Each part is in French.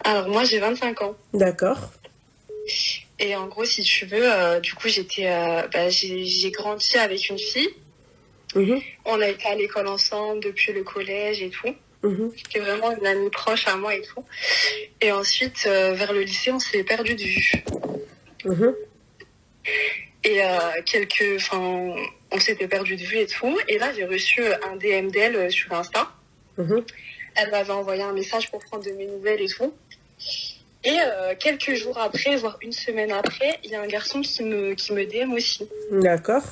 Alors moi j'ai 25 ans. D'accord. Et en gros, si tu veux, du coup j'ai grandi avec une fille. Mhm. On a été à l'école ensemble depuis le collège et tout. Mhm. C'était vraiment une amie proche à moi et tout. Et ensuite, vers le lycée, on s'est perdu de vue. Mhm. Et on s'était perdu de vue et tout. Et là, j'ai reçu un DM d'elle sur Insta. Mhm. Elle m'avait envoyé un message pour prendre de mes nouvelles et tout. Et quelques jours après, voire une semaine après, il y a un garçon qui me DM aussi. D'accord.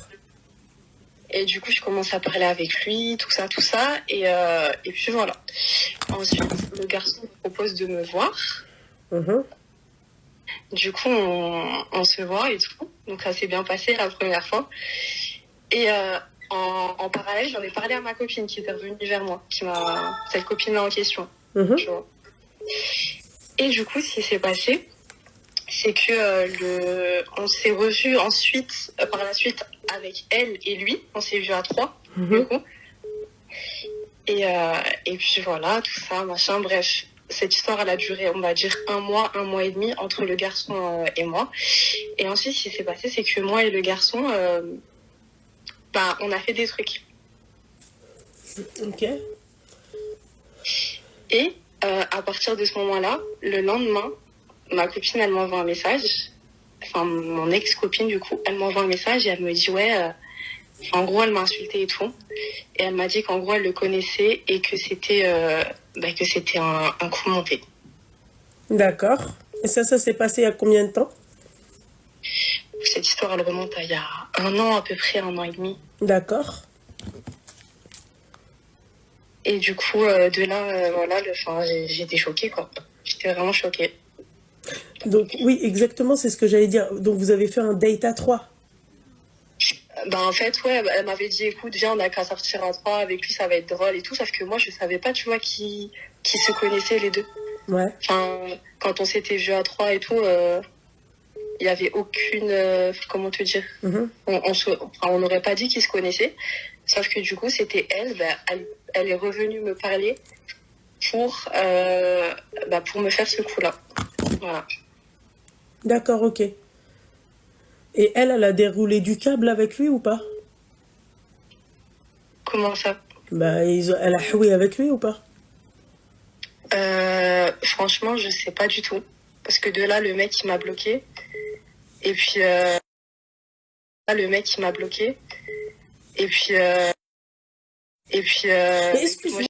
Et du coup, je commence à parler avec lui, tout ça, tout ça. Et puis voilà. Ensuite, le garçon me propose de me voir. Mhm. Du coup, on se voit et tout. Donc ça s'est bien passé la première fois. Et en parallèle, j'en ai parlé à ma copine qui était revenue vers moi, cette copine-là en question. Mhm. Tu vois. Et du coup, ce qui s'est passé, c'est que on s'est revus ensuite, par la suite, avec elle et lui. On s'est vus à 3, du coup. Et puis voilà, tout ça, machin, bref. Cette histoire, elle a duré, on va dire, un mois et demi entre le garçon et moi. Et ensuite, ce qui s'est passé, c'est que moi et le garçon, on a fait des trucs. Ok. Et à partir de ce moment-là, le lendemain, ma copine, elle m'envoie un message. Enfin, mon ex-copine, du coup, elle m'envoie un message et elle me dit, ouais, en gros, elle m'a insultée et tout. Et elle m'a dit qu'en gros, elle le connaissait et que c'était un coup monté. D'accord. Et ça s'est passé il y a combien de temps? Cette histoire, elle remonte à il y a un an à peu près, un an et demi. D'accord. Et du coup, de là, voilà, j'étais choquée, quoi. J'étais vraiment choquée. Donc oui, exactement, c'est ce que j'allais dire. Donc vous avez fait un date à 3. En fait, ouais, elle m'avait dit, écoute, viens, on a qu'à sortir à 3, avec lui, ça va être drôle et tout. Sauf que moi, je savais pas, tu vois, qui se connaissaient les deux. Ouais. Enfin, quand on s'était vus à 3 et tout, il y avait aucune, comment te dire, on n'aurait pas dit qu'ils se connaissaient. Sauf que du coup, c'était elle, elle est revenue me parler pour me faire ce coup-là. Voilà. D'accord, ok. Et elle a déroulé du câble avec lui ou pas? Comment ça? Elle a joué avec lui ou pas? Franchement, je sais pas du tout. Parce que de là, le mec, il m'a bloqué. Et puis, là, le mec, il m'a bloqué. Et puis, Mais excuse-moi.